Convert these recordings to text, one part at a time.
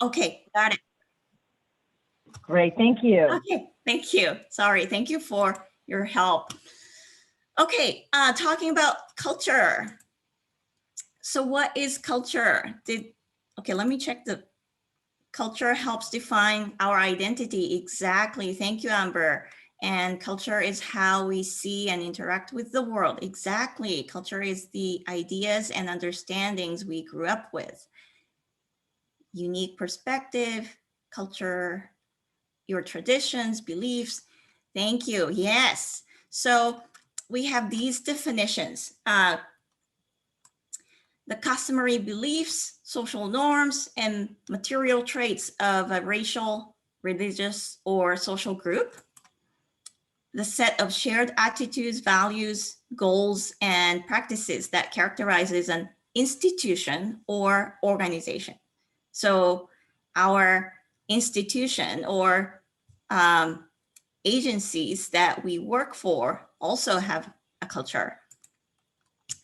Okay, got it. Great, thank you. Okay, thank you. Sorry, thank you for your help. Okay, talking about culture. So what is culture? Okay, let me check the culture helps define our identity. Exactly. Thank you, Amber. And culture is how we see and interact with the world. Exactly. Culture is the ideas and understandings we grew up with. Unique perspective, culture, your traditions, beliefs. Thank you. Yes. So we have these definitions. The customary beliefs, social norms, and material traits of a racial, religious, or social group. The set of shared attitudes, values, goals, and practices that characterizes an institution or organization. So our institution or agencies that we work for also have a culture.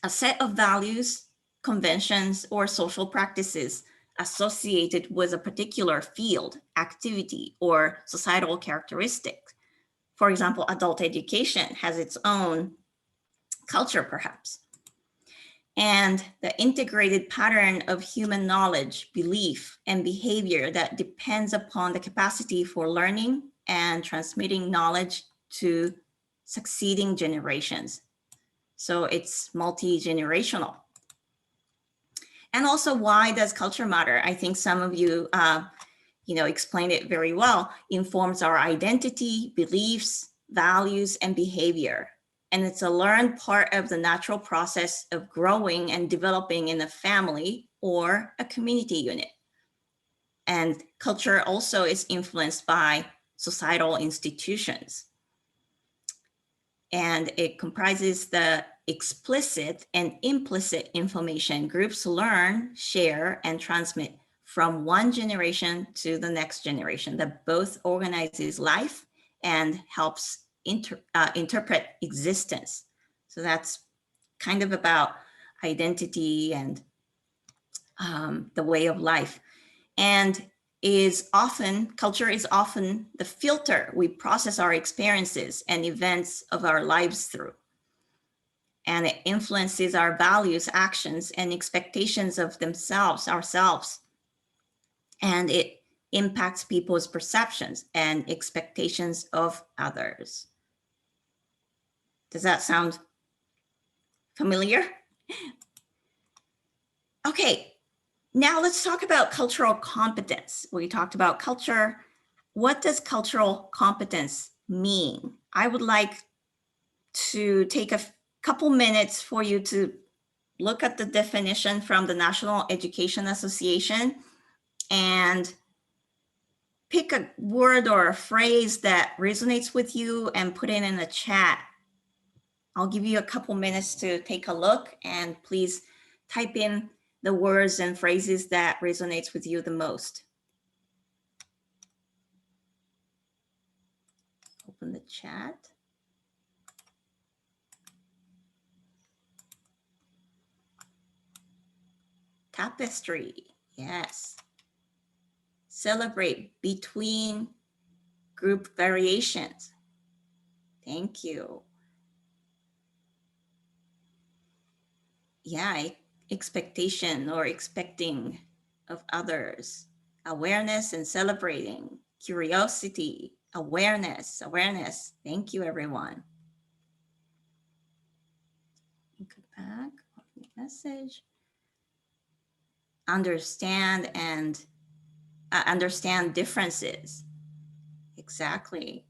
A set of values, conventions, or social practices associated with a particular field, activity, or societal characteristic. For example, adult education has its own culture, perhaps. And the integrated pattern of human knowledge, belief, and behavior that depends upon the capacity for learning and transmitting knowledge to succeeding generations. So it's multi-generational. And also, why does culture matter? I think some of you, explained it very well. Informs our identity, beliefs, values, and behavior. And it's a learned part of the natural process of growing and developing in a family or a community unit. And culture also is influenced by societal institutions. And it comprises the explicit and implicit information groups learn, share, and transmit from one generation to the next generation that both organizes life and helps interpret existence. So that's kind of about identity and the way of life. And culture is often the filter we process our experiences and events of our lives through. And it influences our values, actions, and expectations of ourselves. And it impacts people's perceptions and expectations of others. Does that sound familiar? Okay, now let's talk about cultural competence. We talked about culture. What does cultural competence mean? I would like to take a couple minutes for you to look at the definition from the National Education Association and pick a word or a phrase that resonates with you and put it in the chat. I'll give you a couple minutes to take a look, and please type in the words and phrases that resonates with you the most. Open the chat. Tapestry, yes. Celebrate between group variations. Thank you. Yeah, expectation or expecting of others. Awareness and celebrating. Curiosity, awareness. Thank you, everyone. Go back, message. Understand and understand differences. Exactly.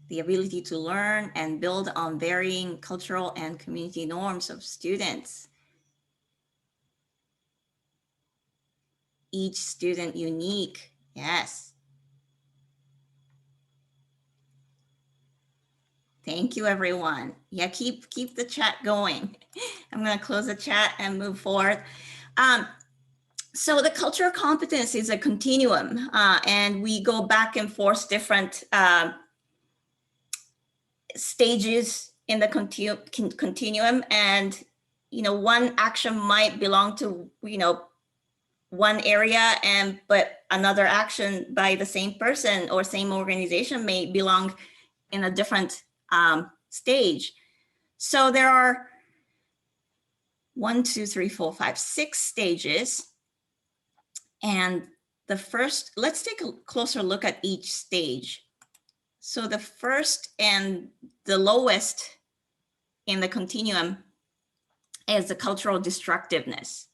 The ability to learn and build on varying cultural and community norms of students. Each student unique, yes. Thank you, everyone. Yeah, keep the chat going. I'm gonna close the chat and move forward. So the cultural competence is a continuum, and we go back and forth different stages in the continuum, and one action might belong to, one area, but another action by the same person or same organization may belong in a different stage. So there are 1, 2, 3, 4, 5, 6 stages. And the first, let's take a closer look at each stage. So the first and the lowest in the continuum is the cultural destructiveness.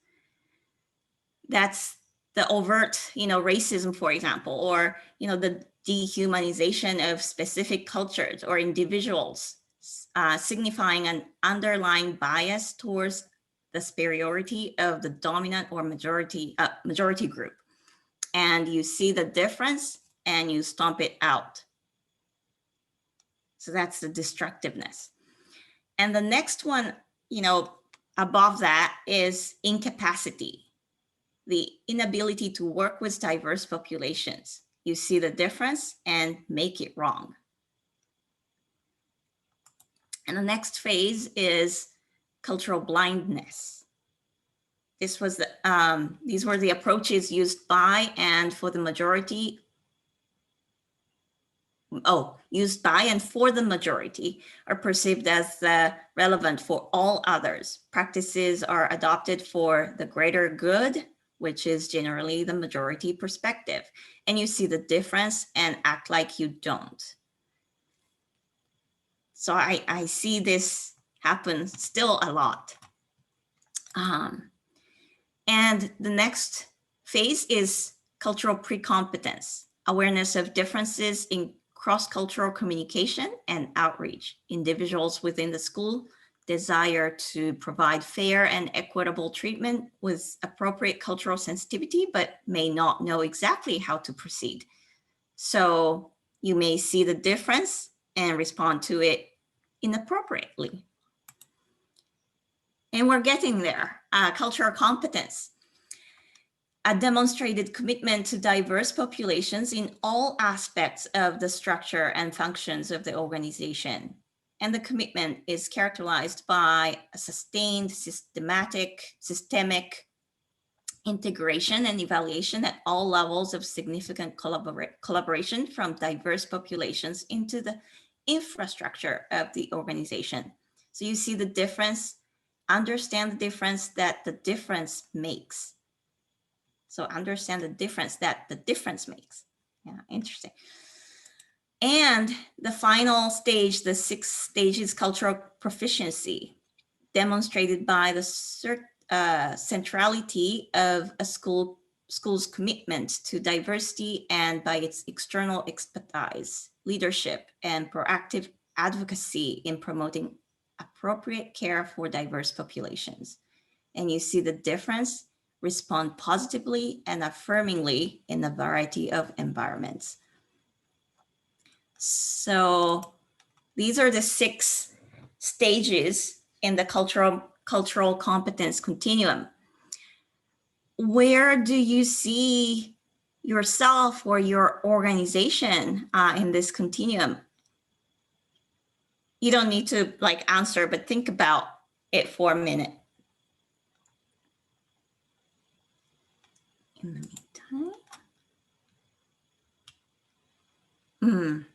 That's the overt, racism, for example, or, the dehumanization of specific cultures or individuals, signifying an underlying bias towards the superiority of the dominant or majority group. And you see the difference and you stomp it out. So that's the destructiveness. And the next one, above that is incapacity, the inability to work with diverse populations. You see the difference and make it wrong. And the next phase is cultural blindness. These were the approaches used by and for the majority. Used by and for the majority are perceived as relevant for all others. Practices are adopted for the greater good, which is generally the majority perspective. And you see the difference and act like you don't. So I see this happen still a lot. And the next phase is cultural precompetence, awareness of differences in cross-cultural communication and outreach. Individuals within the school desire to provide fair and equitable treatment with appropriate cultural sensitivity, but may not know exactly how to proceed. So you may see the difference and respond to it inappropriately. And we're getting there. Cultural competence, a demonstrated commitment to diverse populations in all aspects of the structure and functions of the organization. And the commitment is characterized by a sustained, systemic integration and evaluation at all levels of significant collaboration from diverse populations into the infrastructure of the organization. So you see the difference, understand the difference that the difference makes. So understand the difference that the difference makes. Yeah, interesting. And the final stage, the 6th stage, is cultural proficiency, demonstrated by the centrality of a school's commitment to diversity and by its external expertise, leadership, and proactive advocacy in promoting appropriate care for diverse populations. And you see the difference, respond positively and affirmingly in a variety of environments. So these are the 6 stages in the cultural competence continuum. Where do you see yourself or your organization in this continuum? You don't need to answer, but think about it for a minute. In the meantime,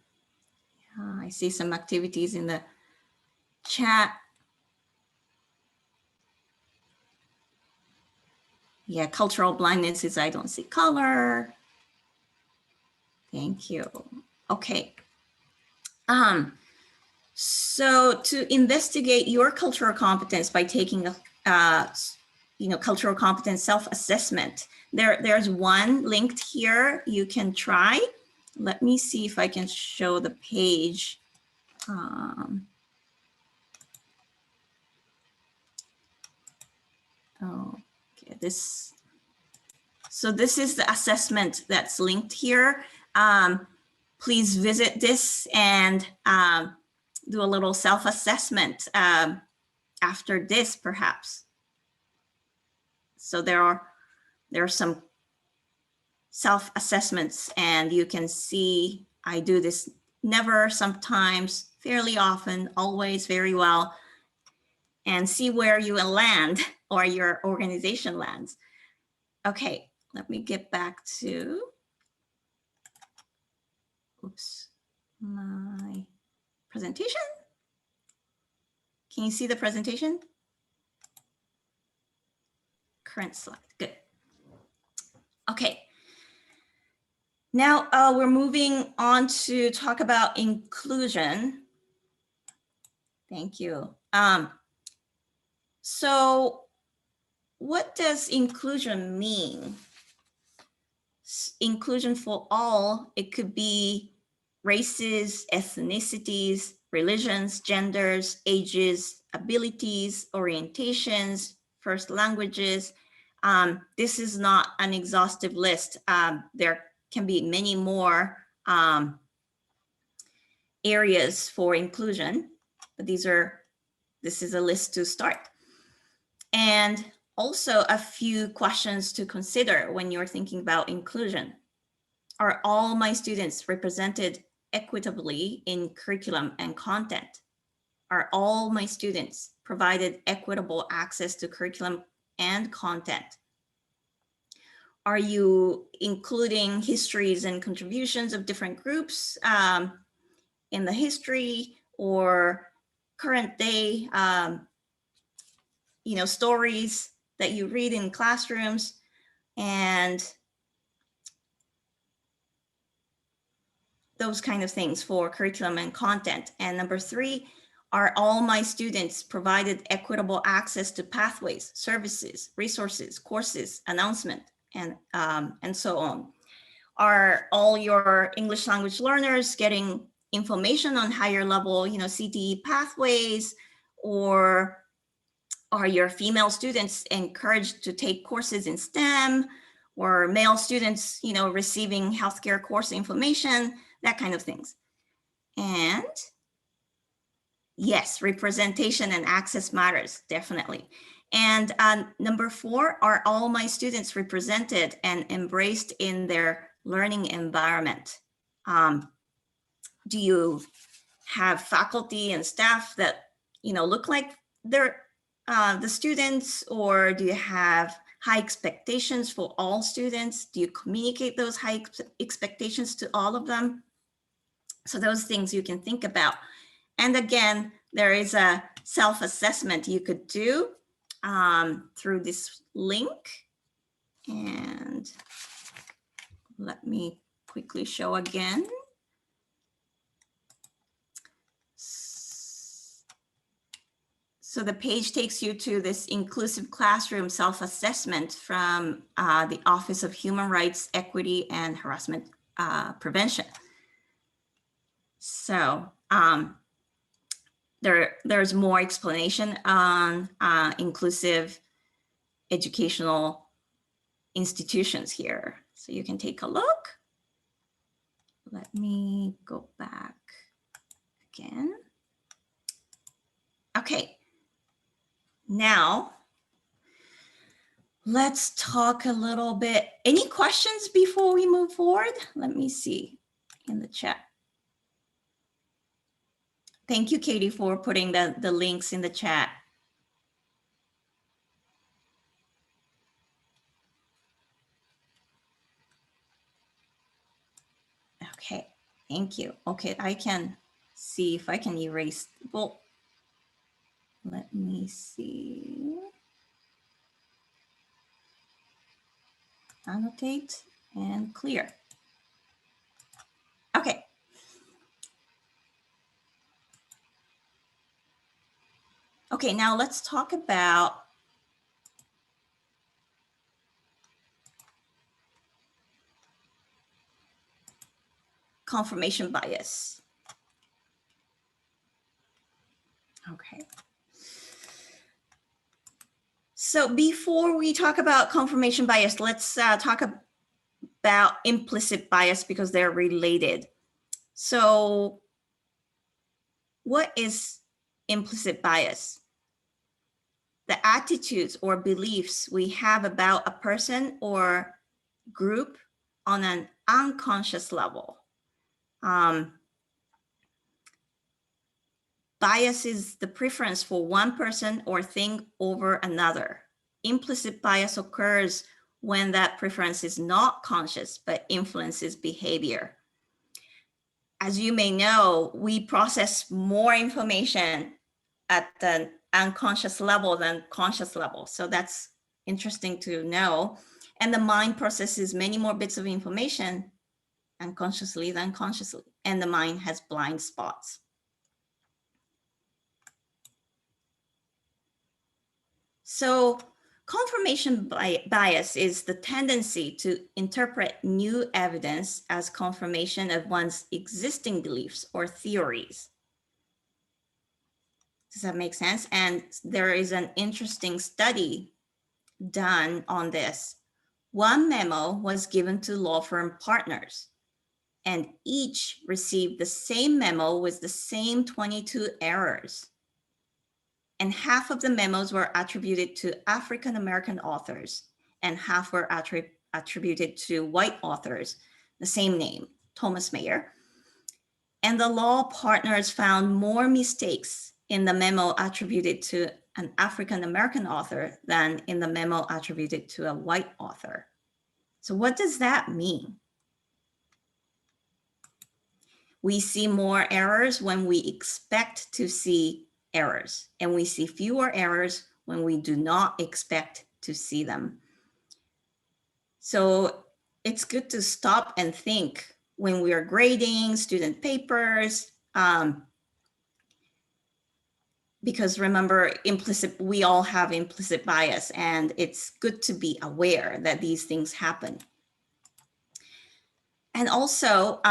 I see some activities in the chat. Yeah, cultural blindness is I don't see color. Thank you. Okay. So to investigate your cultural competence by taking a cultural competence self-assessment, there's one linked here you can try. Let me see if I can show the page. Okay, so this is the assessment that's linked here. Please visit this and do a little self-assessment after this, perhaps. So there are some self-assessments, and you can see I do this never, sometimes, fairly often, always, very well. and see where you land or your organization lands. Okay, let me get back to, oops, my presentation. Can you see the presentation? Current slide, good. Okay. Now we're moving on to talk about inclusion. Thank you. So what does inclusion mean? Inclusion for all, it could be races, ethnicities, religions, genders, ages, abilities, orientations, first languages. This is not an exhaustive list. There can be many more areas for inclusion, but this is a list to start. And also a few questions to consider when you're thinking about inclusion. Are all my students represented equitably in curriculum and content? Are all my students provided equitable access to curriculum and content? Are you including histories and contributions of different groups in the history or current day stories that you read in classrooms? And those kind of things for curriculum and content. And number 3, are all my students provided equitable access to pathways, services, resources, courses, announcement, and so on? Are all your English language learners getting information on higher level, CTE pathways? Or are your female students encouraged to take courses in STEM? Or male students, receiving healthcare course information? That kind of things. And yes, representation and access matters, definitely. And number 4, are all my students represented and embraced in their learning environment? Do you have faculty and staff that, look like they're the students, or do you have high expectations for all students? Do you communicate those high expectations to all of them? So those things you can think about. And again, there is a self-assessment you could do through this link. And let me quickly show again. So the page takes you to this inclusive classroom self-assessment from the Office of Human Rights, Equity, and Harassment Prevention. So there's more explanation on inclusive educational institutions here. So you can take a look. Let me go back again. Okay, now let's talk a little bit. Any questions before we move forward? Let me see in the chat. Thank you, Katie, for putting the links in the chat. Okay, thank you. Okay, I can see if I can erase. Well, let me see. Annotate and clear. Okay. Okay, now let's talk about confirmation bias. Okay. So before we talk about confirmation bias, let's talk about implicit bias because they're related. So what is implicit bias? The attitudes or beliefs we have about a person or group on an unconscious level. Bias is the preference for one person or thing over another. Implicit bias occurs when that preference is not conscious but influences behavior. As you may know, we process more information at the unconscious level than conscious level. So that's interesting to know. And the mind processes many more bits of information unconsciously than consciously, and the mind has blind spots. So confirmation bias is the tendency to interpret new evidence as confirmation of one's existing beliefs or theories. Does that make sense? And there is an interesting study done on this. One memo was given to law firm partners, and each received the same memo with the same 22 errors. And half of the memos were attributed to African American authors, and half were attributed to white authors, the same name, Thomas Mayer. And the law partners found more mistakes in the memo attributed to an African American author than in the memo attributed to a white author. So what does that mean? We see more errors when we expect to see errors, and we see fewer errors when we do not expect to see them. So it's good to stop and think when we are grading student papers, because remember, we all have implicit bias, and it's good to be aware that these things happen. And also,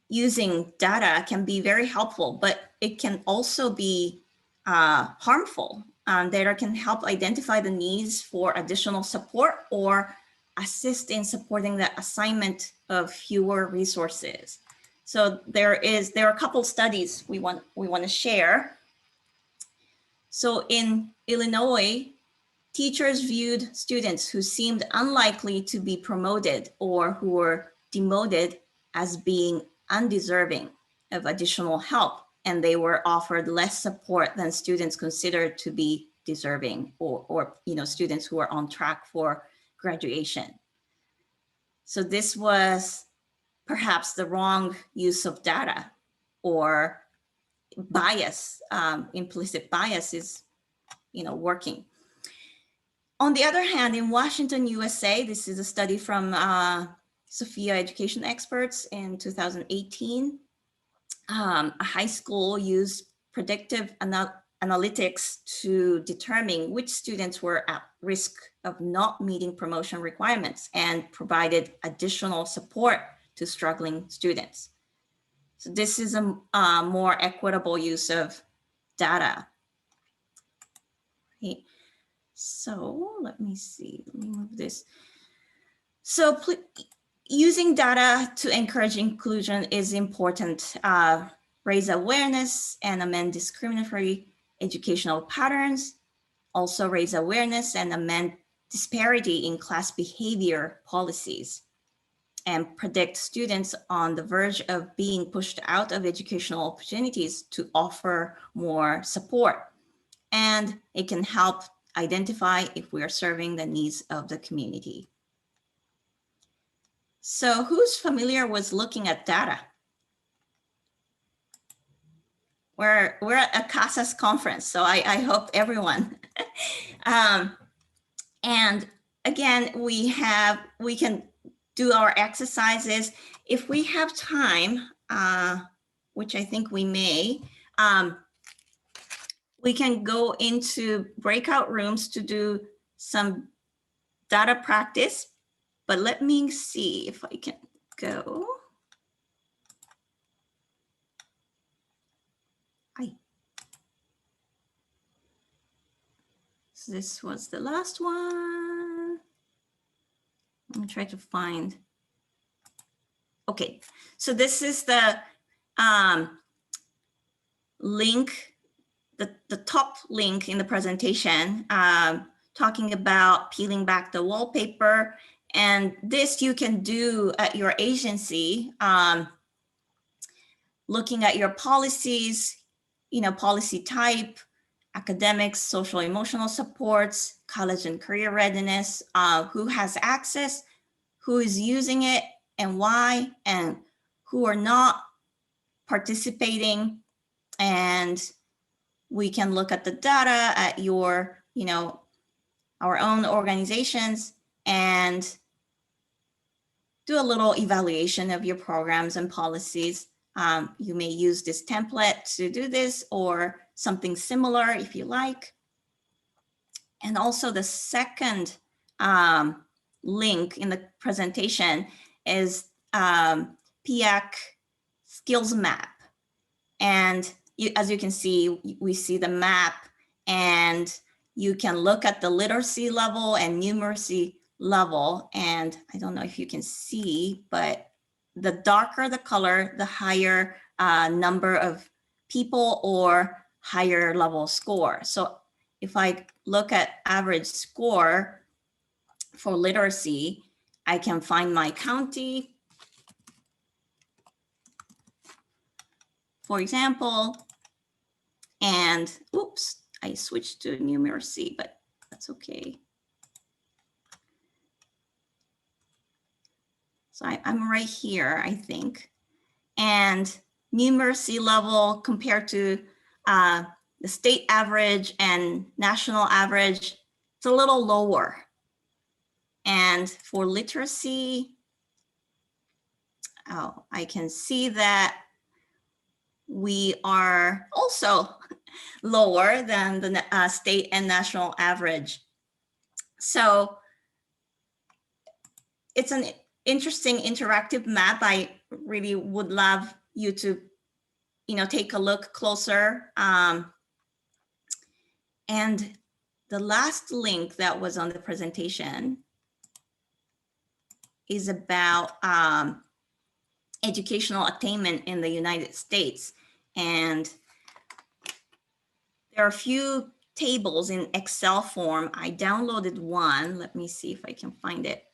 using data can be very helpful, but it can also be harmful. Data can help identify the needs for additional support or assist in supporting the assignment of fewer resources. So there are a couple studies we want to share. So in Illinois, teachers viewed students who seemed unlikely to be promoted or who were demoted as being undeserving of additional help, and they were offered less support than students considered to be deserving, or students who are on track for graduation. So this was perhaps the wrong use of data, or bias, implicit bias is working. On the other hand, in Washington, USA, this is a study from Sophia Education Experts in 2018. A high school used predictive analytics to determine which students were at risk of not meeting promotion requirements and provided additional support to struggling students. So this is a more equitable use of data. Okay. So let me see, let me move this. So using data to encourage inclusion is important. Raise awareness and amend discriminatory educational patterns. Also raise awareness and amend disparity in class behavior policies, and predict students on the verge of being pushed out of educational opportunities to offer more support. And it can help identify if we are serving the needs of the community. So who's familiar with looking at data? We're at a CASAS conference, so I hope everyone. And again, we can do our exercises. If we have time, which I think we may, we can go into breakout rooms to do some data practice, but let me see if I can go. So this was the last one. Let me try to find. Okay, so this is the link, the top link in the presentation, talking about peeling back the wallpaper. And this you can do at your agency, looking at your policies, policy type, academics, social emotional supports, college and career readiness, who has access, who is using it and why, and who are not participating. And we can look at the data at your, our own organizations and do a little evaluation of your programs and policies. You may use this template to do this or something similar if you like. And also the second link in the presentation is PIAC skills map. And as you can see, we see the map, and you can look at the literacy level and numeracy level. And I don't know if you can see, but the darker the color, the higher number of people or higher level score. So if I look at average score for literacy, I can find my county, for example, and oops, I switched to numeracy, but that's okay. So I'm right here, I think. And numeracy level compared to the state average and national average, it's a little lower. And for literacy, I can see that we are also lower than the state and national average. So it's an interesting interactive map. I really would love you to, take a look closer. And the last link that was on the presentation is about educational attainment in the United States. And there are a few tables in Excel form. I downloaded one. Let me see if I can find it.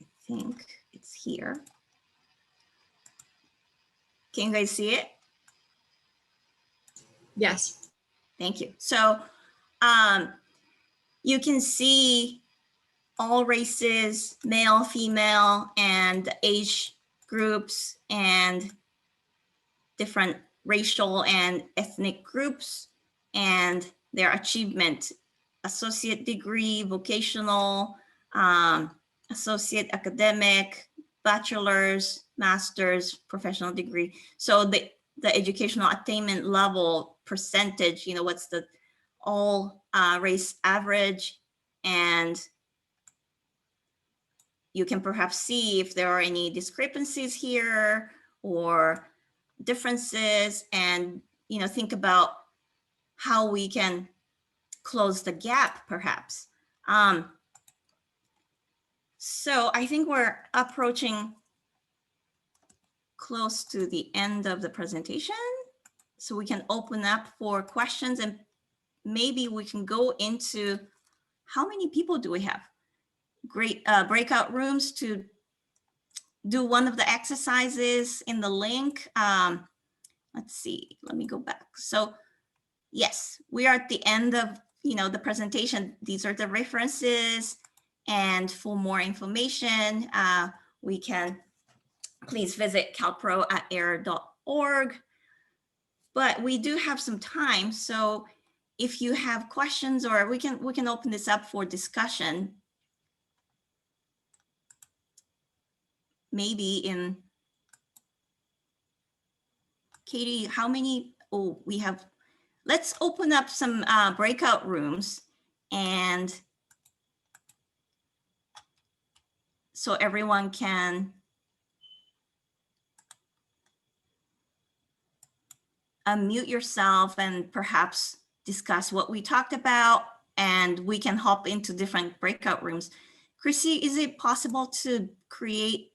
I think it's here. Can you guys see it? Yes. Thank you. So you can see all races, male, female, and age groups and different racial and ethnic groups and their achievement, associate degree, vocational, associate academic, bachelor's, master's, professional degree. So the educational attainment level percentage, what's the all race average, and you can perhaps see if there are any discrepancies here or differences, and think about how we can close the gap perhaps. So I think we're approaching close to the end of the presentation, so we can open up for questions, and maybe we can go into how many people do we have? Great breakout rooms to do one of the exercises in the link. Let's see, let me go back. So yes, we are at the end of the presentation. These are the references, and for more information, we can please visit calpro@air.org. But we do have some time, so if you have questions, or we can open this up for discussion. Maybe in Katie, how many? Oh, we have. Let's open up some breakout rooms, and so everyone can unmute yourself and perhaps discuss what we talked about, and we can hop into different breakout rooms. Chrissy, is it possible to create?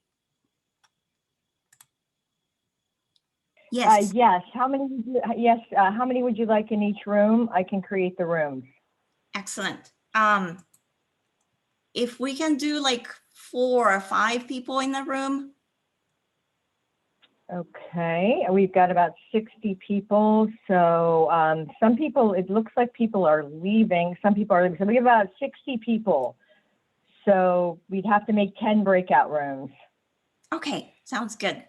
Yes. Yes. How many? Yes. How many would you like in each room? I can create the rooms. Excellent. If we can do like 4 or 5 people in the room, Okay, we've got about 60 people. So some people, it looks like people are leaving. Some people are leaving. So we have about 60 people. So we'd have to make 10 breakout rooms. Okay, sounds good.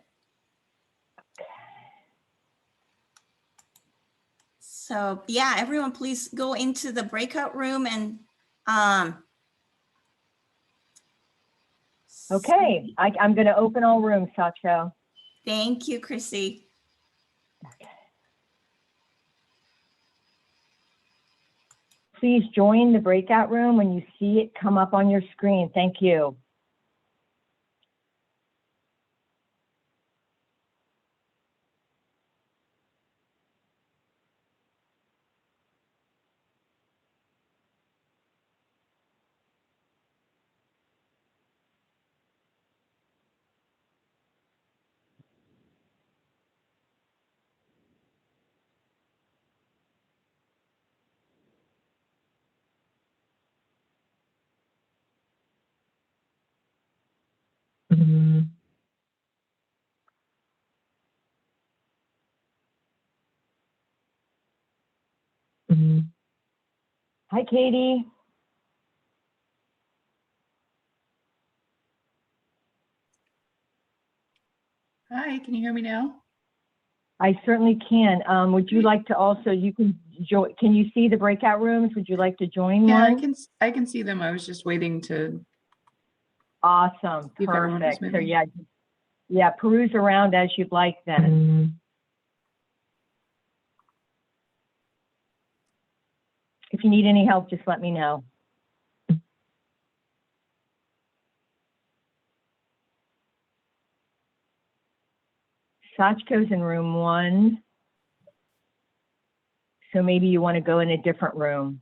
So yeah, everyone please go into the breakout room and Okay, I'm going to open all rooms, Sacho. thank you, Chrissy. Please join the breakout room when you see it come up on your screen. Thank you. Hi, Katie. Hi, can you hear me now? I certainly can. Would you like to also, you can join, can you see the breakout rooms? Would you like to join Yeah, one? I can see them. I was just waiting to Awesome, see if everyone was perfect. So moving. yeah, peruse around as you'd like then. If you need any help, just let me know. Sachko's in room 1. So maybe you want to go in a different room.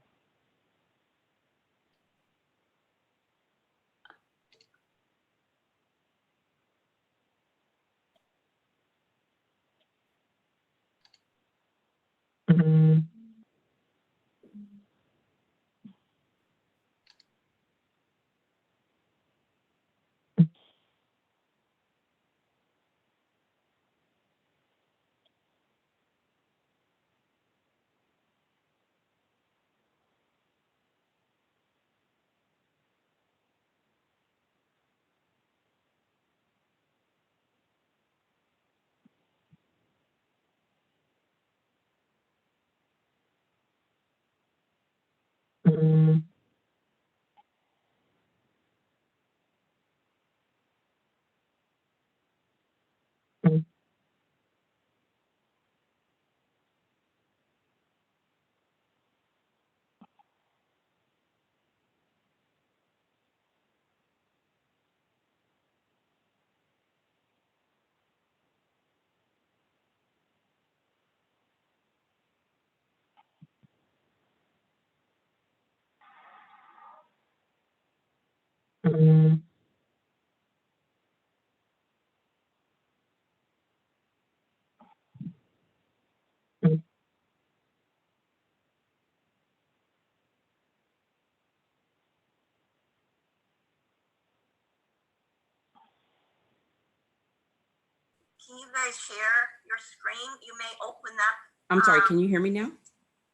Can you guys share your screen? You may open up. I'm sorry, can you hear me now?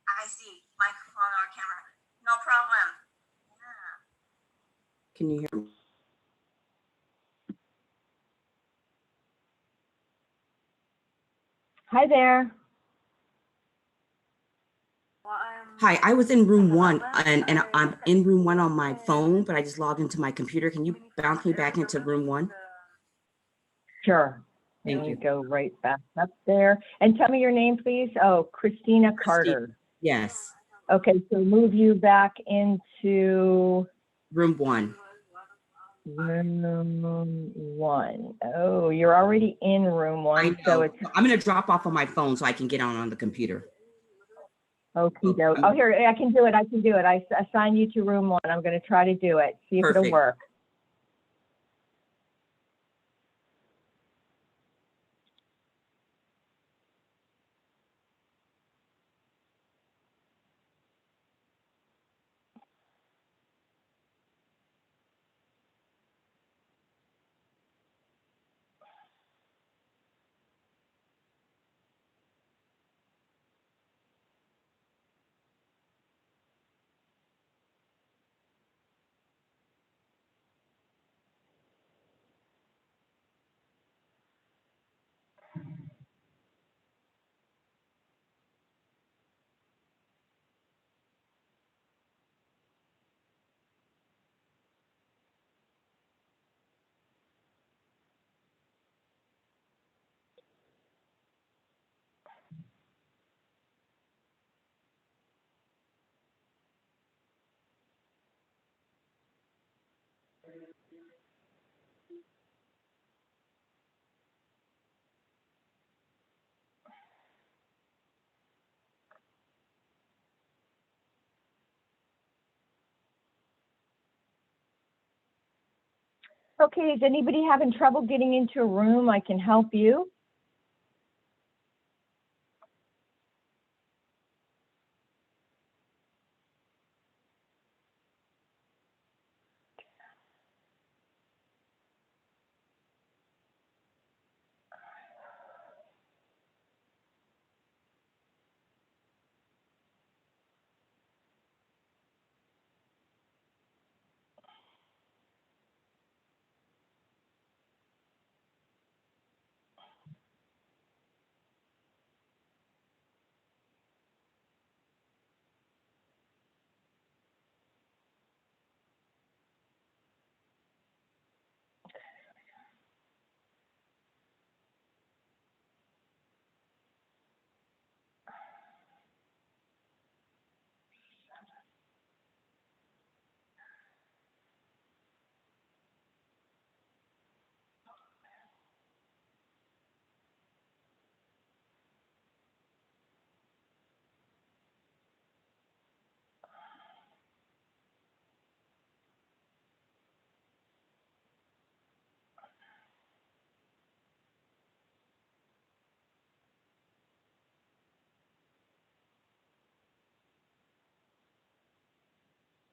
I see microphone or camera. No problem. Yeah. Can you hear me? Hi there. Hi, I was in room 1 and I'm in room 1 on my phone, but I just logged into my computer. Can you bounce me back into room 1? Sure. Thank Let me you. go right back up there. And tell me your name, please. Oh, Christina Carter. Yes, Okay, so move you back into room 1. room 1. Oh, you're already in room 1, I so know. it's I'm gonna drop off on my phone so I can get on the computer. okie doke. Oh, here, I can do it. I assign you to room 1. I'm going to try to do it. See if it'll Perfect. work. Okay, is anybody having trouble getting into a room? I can help you.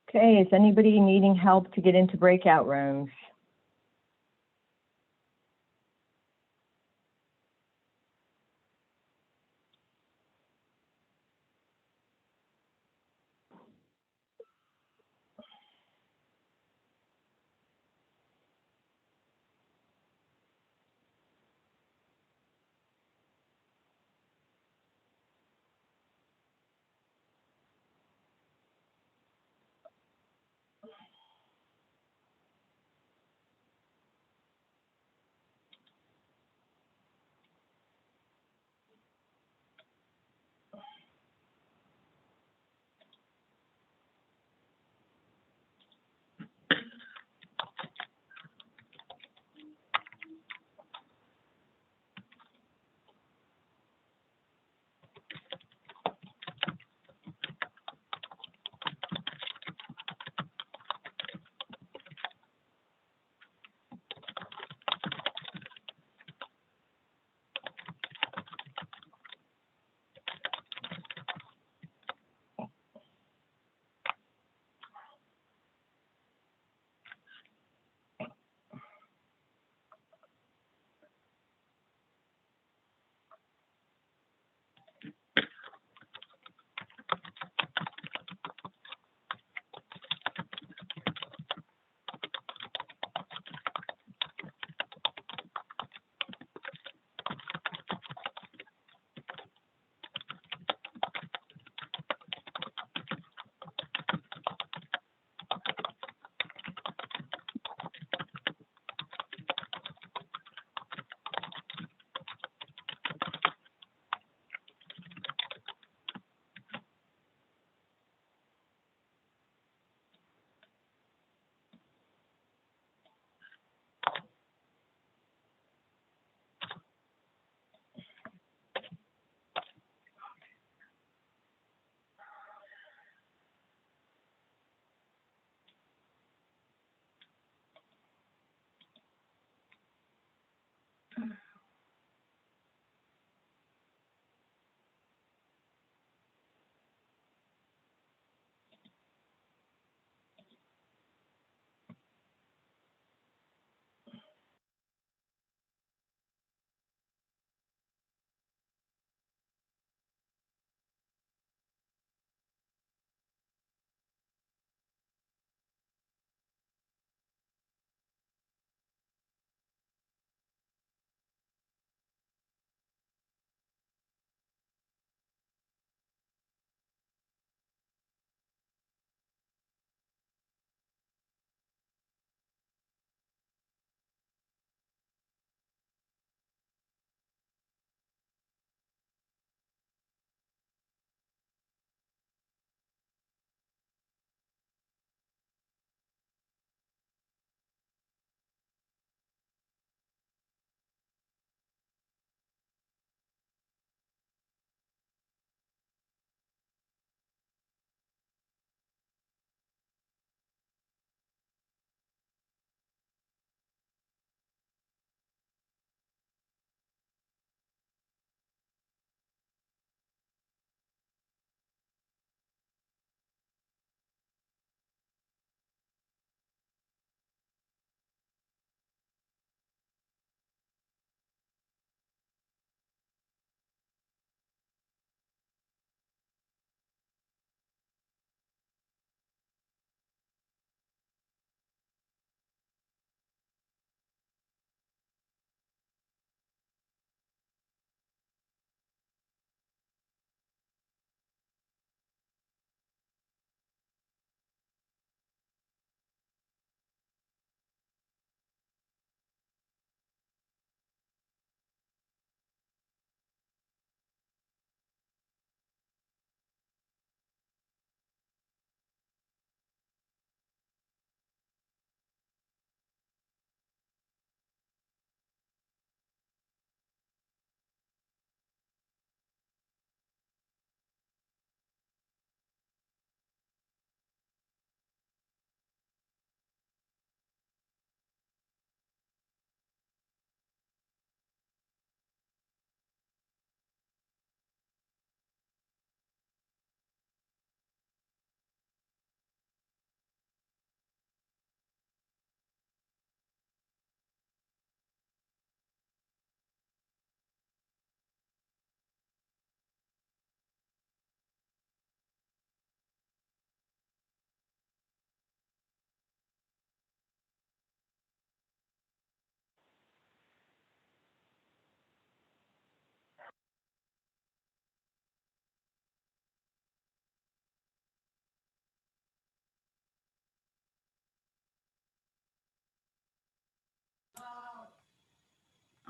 Okay, is anybody needing help to get into breakout rooms?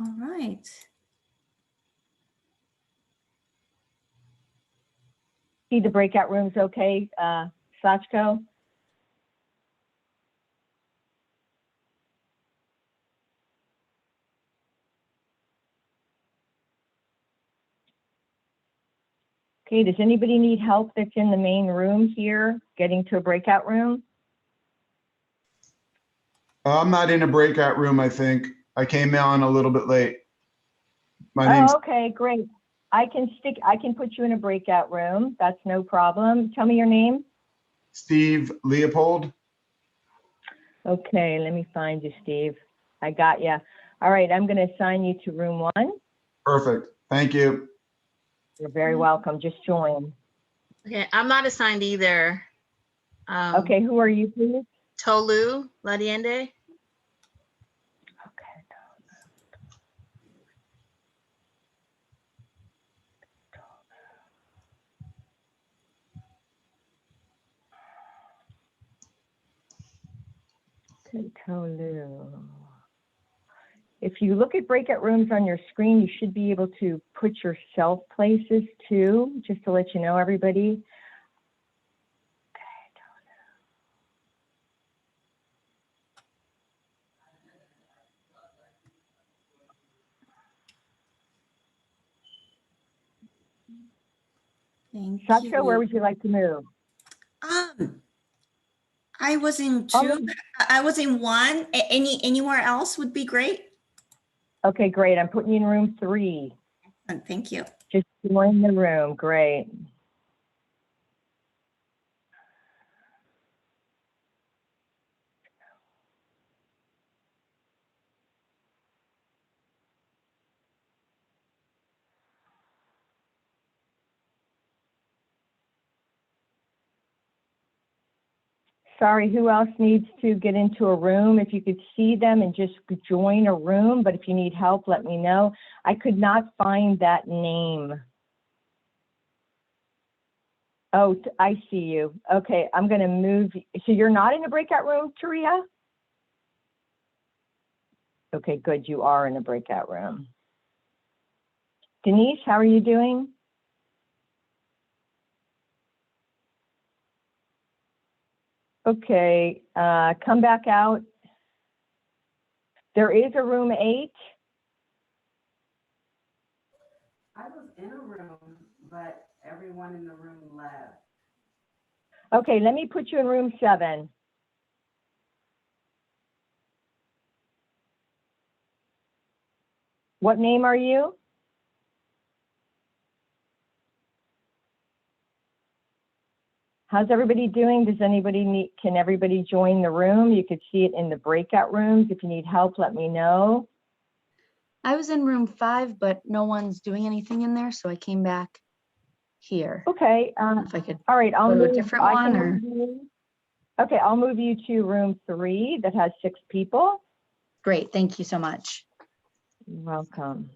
All right. See the breakout rooms okay, Sachko? Okay, does anybody need help that's in the main room here, getting to a breakout room? I'm not in a breakout room, I think. I came on a little bit late. My name's Oh, okay, great. I can put you in a breakout room. That's no problem. Tell me your name. Steve Leopold. Okay, let me find you, Steve. I got you. All right, I'm going to assign you to room 1. Perfect. Thank you. You're very welcome. Just join. Okay, I'm not assigned either. Okay, who are you, please? Tolu Ladiende. Okay. Okay, Tolu. If you look at breakout rooms on your screen, you should be able to put yourself places too, just to let you know, everybody. Thank Sachko, where you. would you like to move? I was in I'll 2. move- I was in 1. Anywhere else would be great. Okay, great. I'm putting you in room 3. And thank you. Just join the room. Great. Sorry, who else needs to get into a room? If you could see them and just join a room, but if you need help, let me know. I could not find that name. Oh, I see you. Okay, I'm going to move. So you're not in a breakout room, Taria? Okay, good. You are in a breakout room. Denise, how are you doing? Okay, come back out. There is a room 8. I was in a room, but everyone in the room left. Okay, let me put you in room 7. What name are you? How's everybody doing? Does anybody need, can everybody join the room? You could see it in the breakout rooms. If you need help, let me know. I was in room 5, but no one's doing anything in there, so I came back here. Okay, If I could all right, I'll go to a move, different I one, can or move you. Okay, I'll move you to room 3 that has 6 people. great, thank you so much. You're welcome.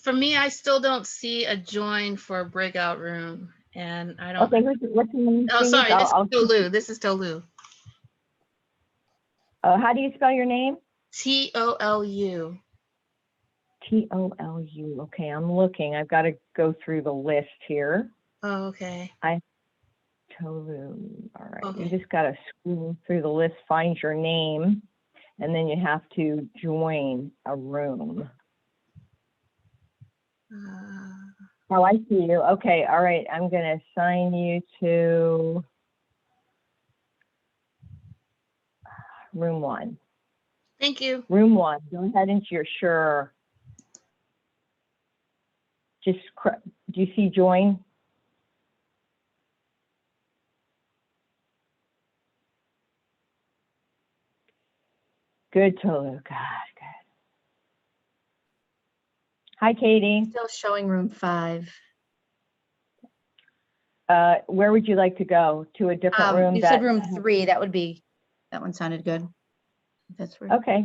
For me, I still don't see a join for a breakout room, and I don't. Okay, what's your name, Oh, please? sorry. This is I'll keep- Tolu. This is Tolu. how do you spell your name? Tolu. Tolu. Okay, I'm looking. I've got to go through the list here. Oh, okay. Tolu. All right, Okay. you just got to scroll through the list, find your name, and then you have to join a room. Oh, I see you. Okay, all right. I'm going to assign you to room 1. Thank you. Room 1. Go ahead into your sure. Just, do you see join? Good, Tolu. God, good. Hi, Katie. Still showing room 5. Where would you like to go? To a different room? You said room 3. That one sounded good. If that's where, Okay.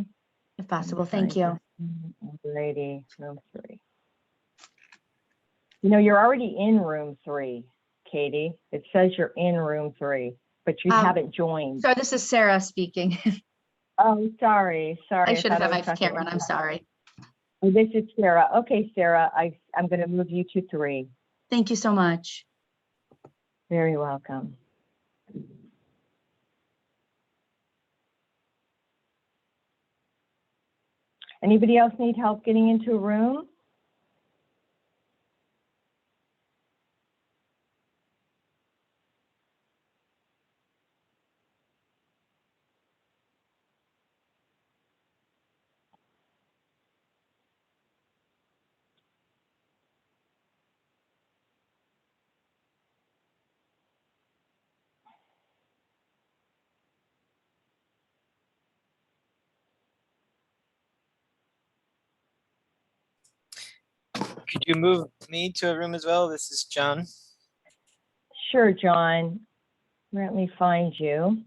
if possible. Thank you. Lady, room 3. You know, you're already in room 3, Katie. It says you're in room 3, but you haven't joined. Sorry, this is Sarah speaking. Oh, sorry. I should have thought had my was talking camera on. to I'm sorry. Oh, this is Sarah. Okay, Sarah, I'm going to move you to 3. Thank you so much. Very welcome. Anybody else need help getting into a room? Could you move me to a room as well? This is John. Sure, John. Let me find you.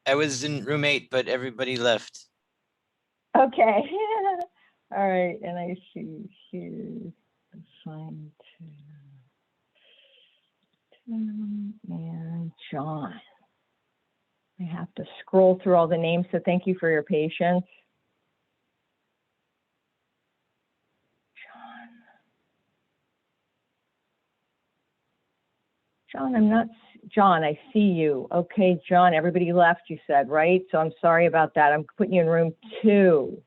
I was in room 8, but everybody left. Okay. All right, and I see here, find Tim and John. I have to scroll through all the names, so thank you for your patience. John, John, I see you. Okay, John, everybody left, you said, right? So I'm sorry about that. I'm putting you in room 2.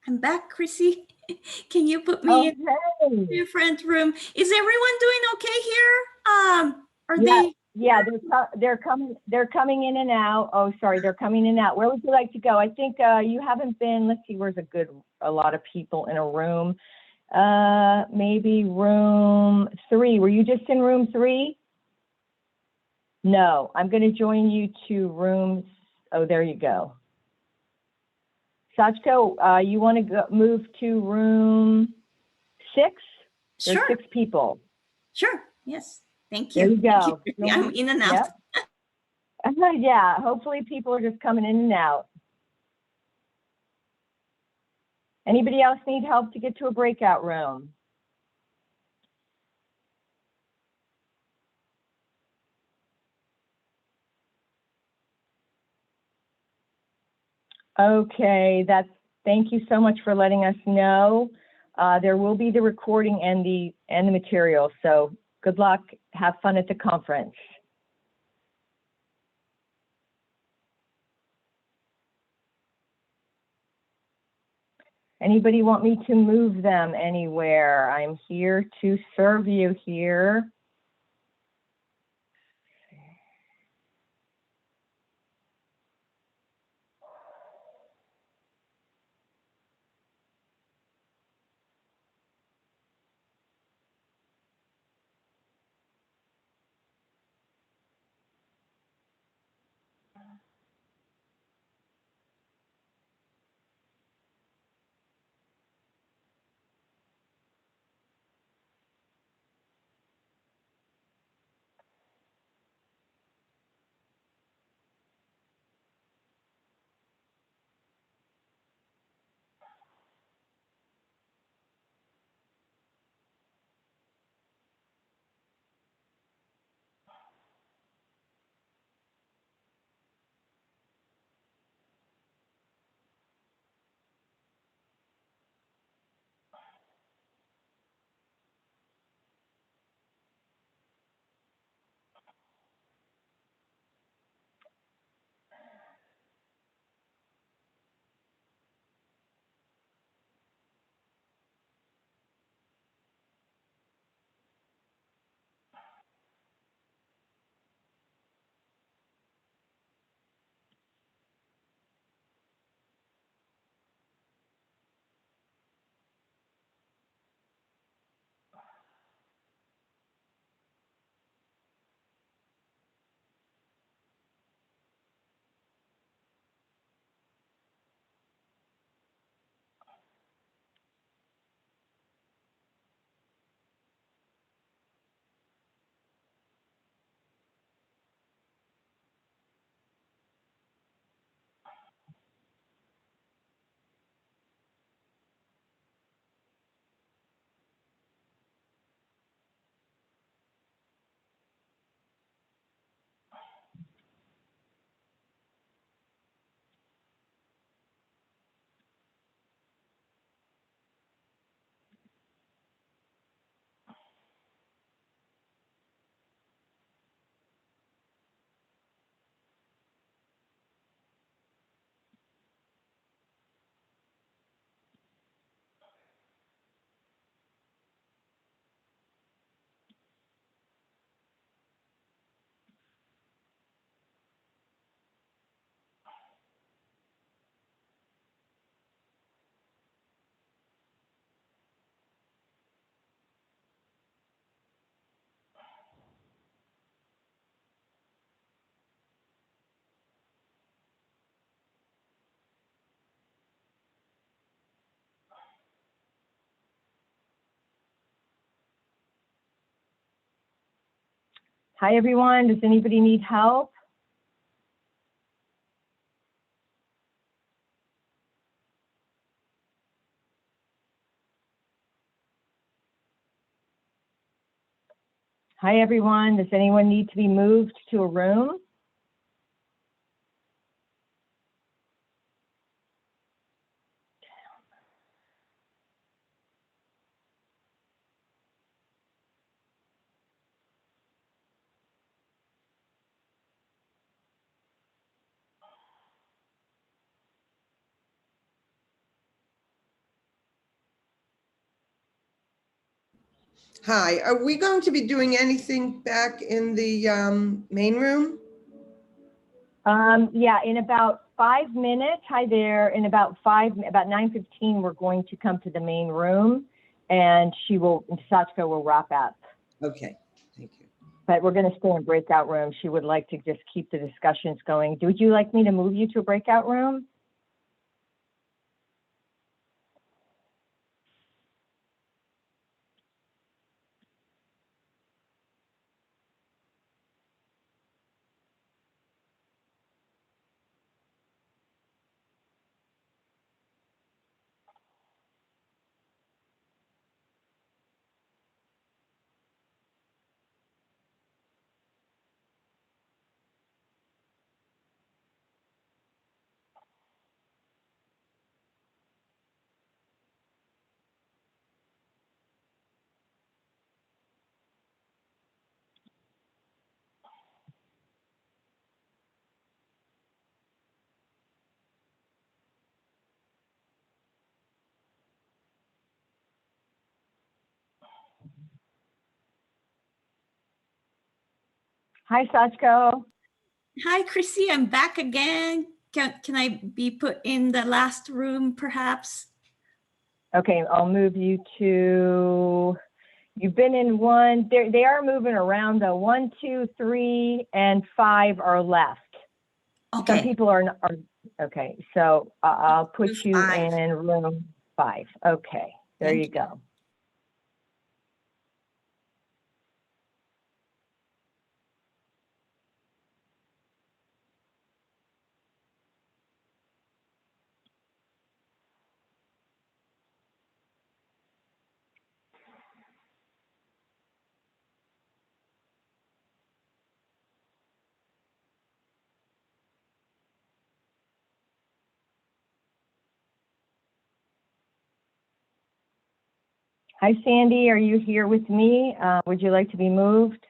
I'm back, Chrissy. Can you put me in Okay. a different room? Is everyone doing okay here? Are Yeah. they? Yeah, they're coming in and out. Oh, sorry, they're coming in and out. Where would you like to go? I think you haven't been, let's see, where's a lot of people in a room. Maybe room 3. Were you just in room 3? No, I'm going to join you to rooms. Oh, there you go. Sachko, you want to move to room 6? There's Sure, 6 people. sure. Yes. Thank There you. you go. Thank you. I'm in and out. Yep. Yeah, hopefully people are just coming in and out. Anybody else need help to get to a breakout room? Okay, thank you so much for letting us know. There will be the recording and the material, so good luck. Have fun at the conference. Anybody want me to move them anywhere? I'm here to serve you here. Hi, everyone. Does anybody need help? Hi, everyone. Does anyone need to be moved to a room? Hi, are we going to be doing anything back in the main room? Yeah, in about 5 minutes. Hi there. In about 9:15, we're going to come to the main room, and Sachko will wrap up. Okay, thank you. But we're going to stay in breakout room. She would like to just keep the discussions going. Would you like me to move you to a breakout room? Hi, Sachko. Hi, Chrissy, I'm back again. Can I be put in the last room, perhaps? Okay, I'll move you to, you've been in one, they are moving around though. 1, 2, 3, and 5 are left. Some Okay, people are okay, so I'll put Room you 5. in room 5. Okay, there Thank you you. go. Hi, Sandy, are you here with me? Would you like to be moved?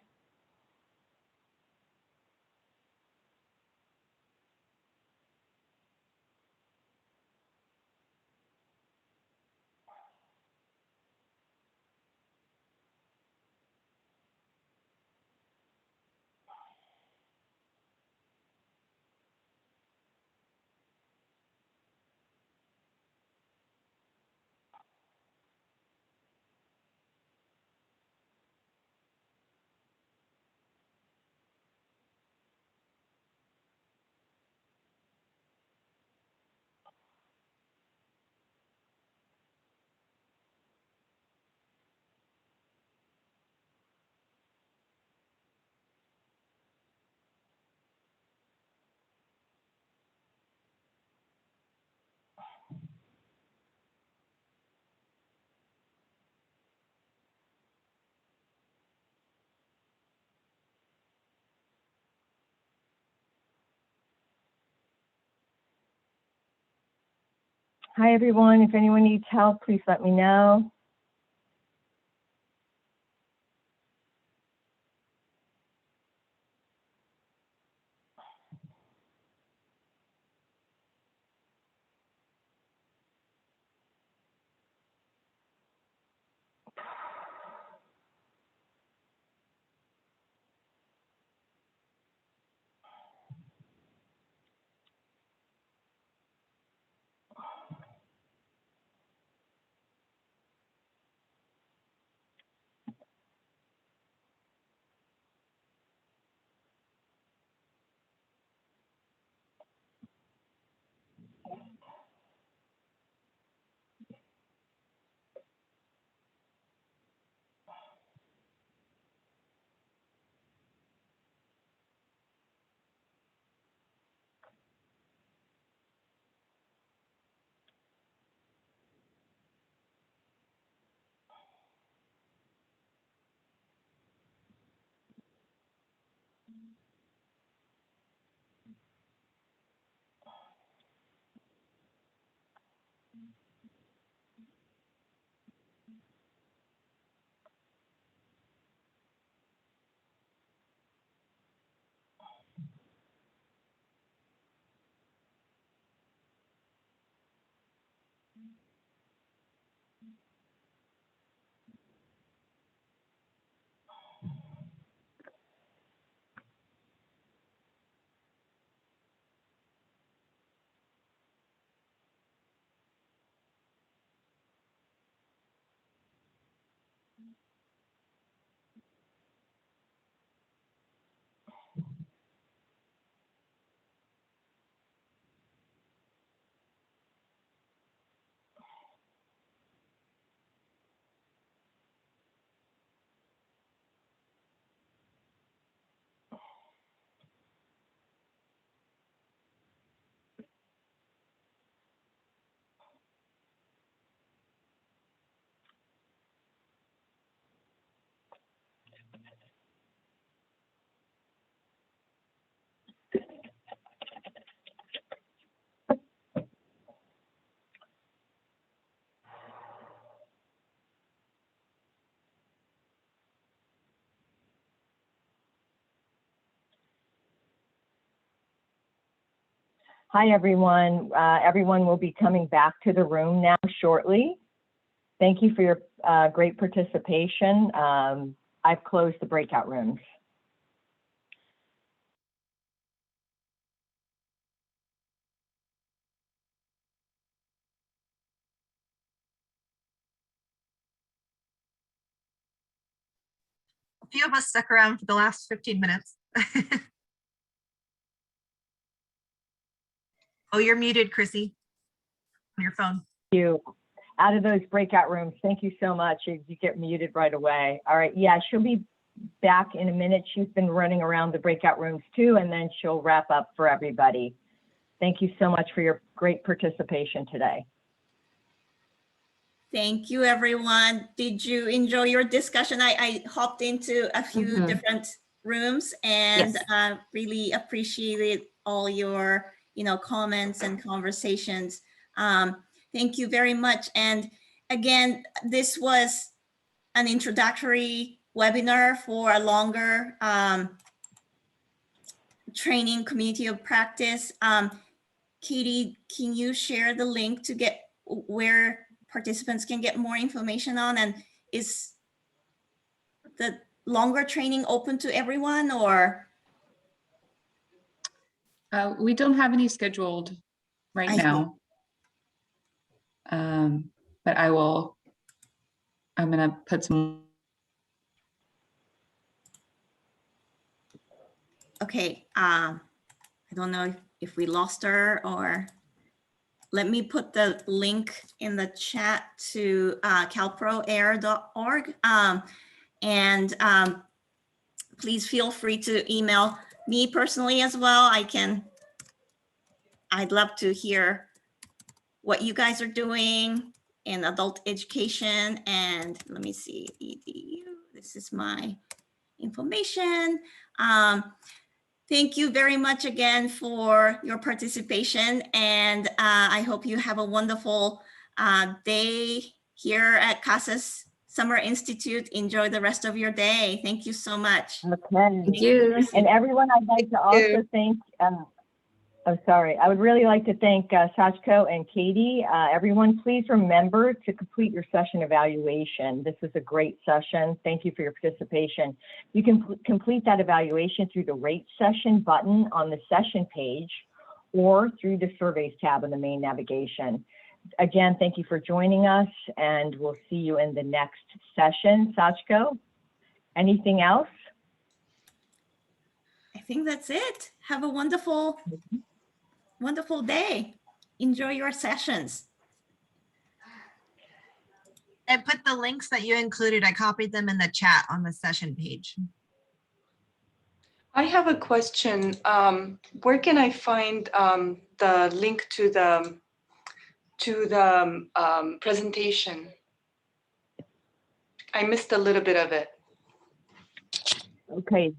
Hi, everyone. If anyone needs help, please let me know. Hi, everyone. Everyone will be coming back to the room now shortly. Thank you for your great participation. I've closed the breakout rooms. A few of us stuck around for the last 15 minutes. Oh, you're muted, Chrissy, on your phone. You out of those breakout rooms. Thank you so much. You get muted right away. All right. Yeah, she'll be back in a minute. She's been running around the breakout rooms too, and then she'll wrap up for everybody. Thank you so much for your great participation today. Thank you, everyone. Did you enjoy your discussion? I hopped into a few different rooms and really appreciated all your comments and conversations. Thank you very much. And again, this was an introductory webinar for a longer training community of practice. Katie, can you share the link to get where participants can get more information on? And is the longer training open to everyone, or? We don't have any scheduled right now. But I'm gonna put some. Okay, I don't know if we lost her, or let me put the link in the chat to calproair.org. And please feel free to email me personally as well. I'd love to hear what you guys are doing in adult education. And let me see, EDU, this is my information. Thank you very much again for your participation. And I hope you have a wonderful day here at CASAS Summer Institute. Enjoy the rest of your day. Thank you so much. Okay. Thank you. And everyone, I'd like to also thank, I would really like to thank Sachko and Katie. Everyone, please remember to complete your session evaluation. This was a great session. Thank you for your participation. You can complete that evaluation through the rate session button on the session page or through the surveys tab in the main navigation. Again, thank you for joining us, and we'll see you in the next session. Sachko, anything else? I think that's it. Have a wonderful day. Enjoy your sessions. And put the links that you included, I copied them in the chat on the session page. I have a question. Where can I find the link to the presentation? I missed a little bit of it. Okay.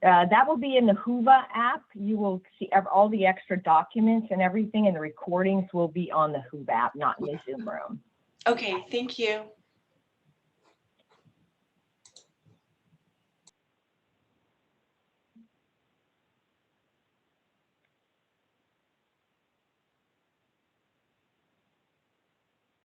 That will be in the Whova app. You will see all the extra documents and everything, and the recordings will be on the Whova app, not in the Zoom room. Okay, thank you.